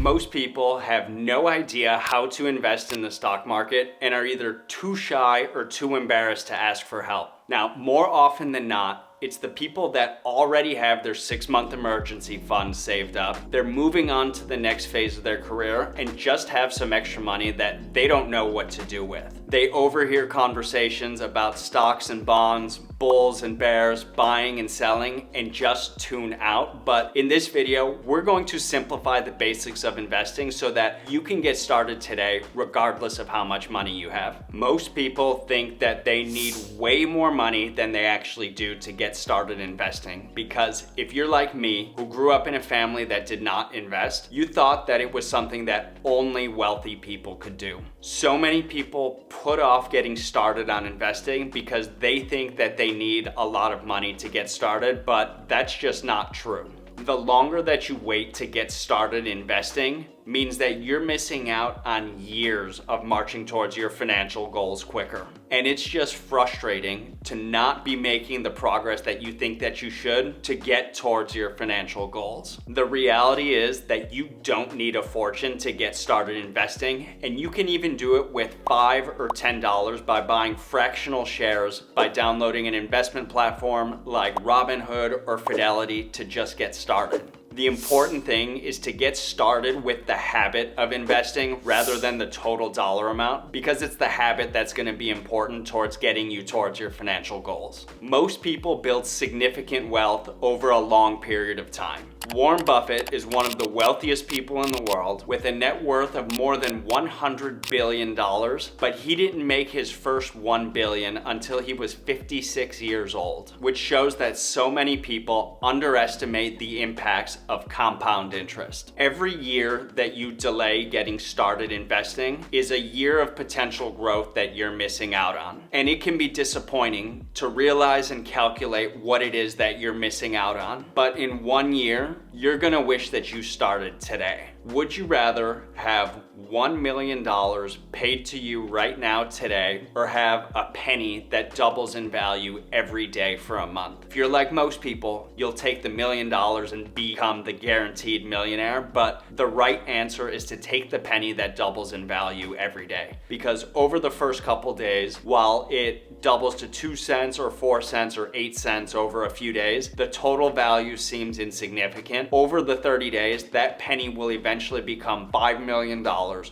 Most people have no idea how to invest in the stock market and are either too shy or too embarrassed to ask for help. Now, more often than not, it's the people that already have their 6-month emergency fund saved up. They're moving on to the next phase of their career and just have some extra money that they don't know what to do with. They overhear conversations about stocks and bonds, bulls and bears, buying and selling, and just tune out. But in this video, we're going to simplify the basics of investing so that you can get started today regardless of how much money you have. Most people think that they need way more money than they actually do to get started investing, because if you're like me, who grew up in a family that did not invest, you thought that it was something that only wealthy people could do. So many people put off getting started on investing because they think that they need a lot of money to get started, but that's just not true. The longer that you wait to get started investing means that you're missing out on years of marching towards your financial goals quicker. And it's just frustrating to not be making the progress that you think that you should to get towards your financial goals. The reality is that you don't need a fortune to get started investing, and you can even do it with $5 or $10 by buying fractional shares by downloading an investment platform like Robinhood or Fidelity to just get started. The important thing is to get started with the habit of investing rather than the total dollar amount, because it's the habit that's going to be important towards getting you towards your financial goals. Most people build significant wealth over a long period of time. Warren Buffett is one of the wealthiest people in the world with a net worth of more than $100 billion, but he didn't make his first $1 billion until he was 56 years old, which shows that so many people underestimate the impacts of compound interest. Every year that you delay getting started investing is a year of potential growth that you're missing out on. And it can be disappointing to realize and calculate what it is that you're missing out on. But in 1 year, you're gonna wish that you started today. Would you rather have $1 million paid to you right now today, or have a penny that doubles in value every day for a month? If you're like most people, you'll take the $1 million and become the guaranteed millionaire, but the right answer is to take the penny that doubles in value every day. Because over the first couple days, while it doubles to 2 cents or 4 cents or 8 cents over a few days, the total value seems insignificant. Over the 30 days, that penny will eventually become $5 million,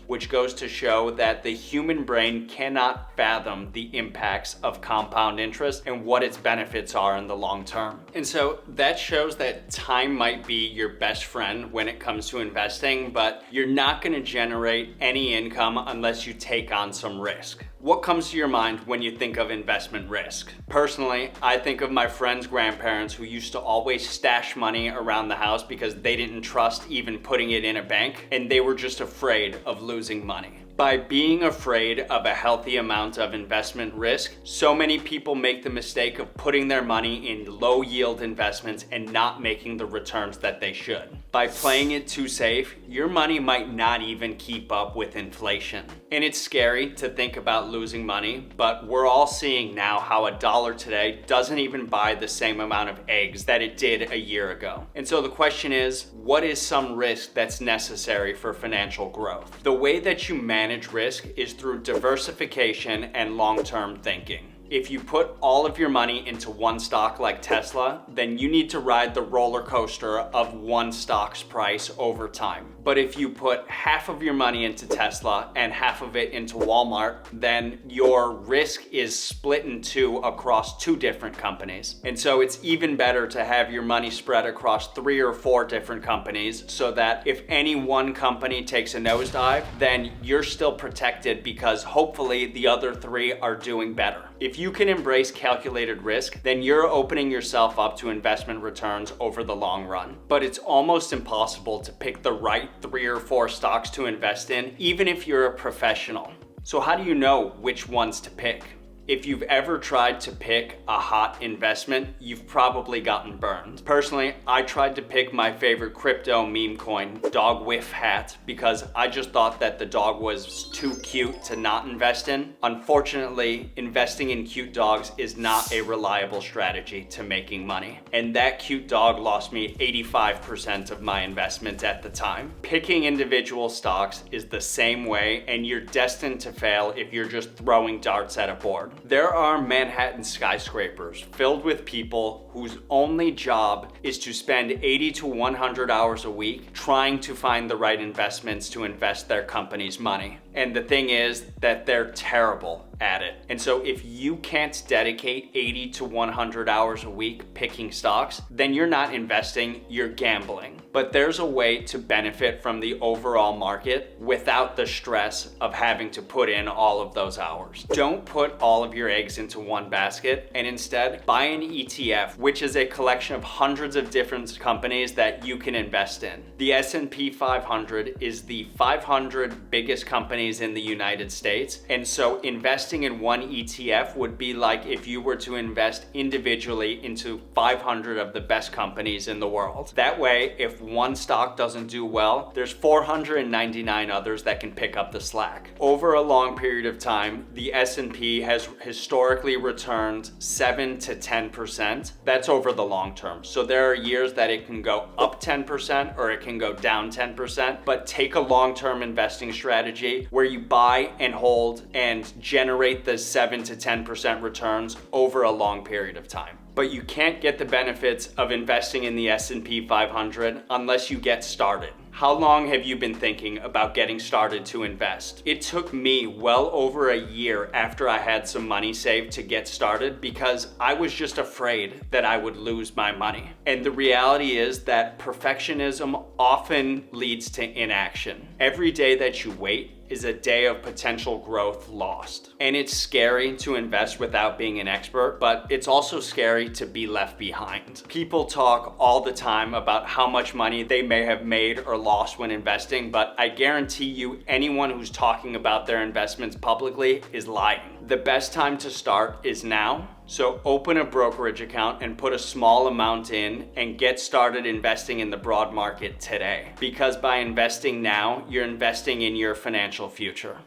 which goes to show that the human brain cannot fathom the impacts of compound interest and what its benefits are in the long term. And so that shows that time might be your best friend when it comes to investing, but you're not going to generate any income unless you take on some risk. What comes to your mind when you think of investment risk? Personally, I think of my friends' grandparents who used to always stash money around the house because they didn't trust even putting it in a bank, and they were just afraid of losing money. By being afraid of a healthy amount of investment risk, so many people make the mistake of putting their money in low yield investments and not making the returns that they should. By playing it too safe, your money might not even keep up with inflation. And it's scary to think about losing money, but we're all seeing now how a dollar today doesn't even buy the same amount of eggs that it did a year ago. And so the question is, what is some risk that's necessary for financial growth? The way that you manage risk is through diversification and long-term thinking. If you put all of your money into one stock like Tesla, then you need to ride the roller coaster of one stock's price over time. But if you put half of your money into Tesla and half of it into Walmart, then your risk is split in two across 2 different companies. And so it's even better to have your money spread across 3 or 4 different companies, so that if any one company takes a nosedive, then you're still protected because hopefully the other 3 are doing better. If you can embrace calculated risk, then you're opening yourself up to investment returns over the long run. But it's almost impossible to pick the right 3 or 4 stocks to invest in, even if you're a professional. So how do you know which ones to pick? If you've ever tried to pick a hot investment, you've probably gotten burned. Personally, I tried to pick my favorite crypto meme coin, Dog Whiff Hat, because I just thought that the dog was too cute to not invest in. Unfortunately, investing in cute dogs is not a reliable strategy to making money. And that cute dog lost me 85% of my investment at the time. Picking individual stocks is the same way, and you're destined to fail if you're just throwing darts at a board. There are Manhattan skyscrapers filled with people whose only job is to spend 80 to 100 hours a week trying to find the right investments to invest their company's money. And the thing is that they're terrible at it. And so if you can't dedicate 80 to 100 hours a week picking stocks, then you're not investing, you're gambling. But there's a way to benefit from the overall market without the stress of having to put in all of those hours. Don't put all of your eggs into one basket, and instead buy an ETF, which is a collection of hundreds of different companies that you can invest in. The S&P 500 is the 500 biggest companies in the United States, and so investing in one ETF would be like if you were to invest individually into 500 of the best companies in the world. That way, if one stock doesn't do well, there's 499 others that can pick up the slack. Over a long period of time, the S&P has historically returned 7 to 10%. That's over the long term. So there are years that it can go up 10% or it can go down 10%, but take a long-term investing strategy where you buy and hold and generate the 7 to 10% returns over a long period of time. But you can't get the benefits of investing in the S&P 500 unless you get started. How long have you been thinking about getting started to invest? It took me well over a year after I had some money saved to get started because I was just afraid that I would lose my money. And the reality is that perfectionism often leads to inaction. Every day that you wait is a day of potential growth lost. And it's scary to invest without being an expert, but it's also scary to be left behind. People talk all the time about how much money they may have made or lost when investing, but I guarantee you anyone who's talking about their investments publicly is lying. The best time to start is now. So open a brokerage account and put a small amount in and get started investing in the broad market today. Because by investing now, you're investing in your financial future.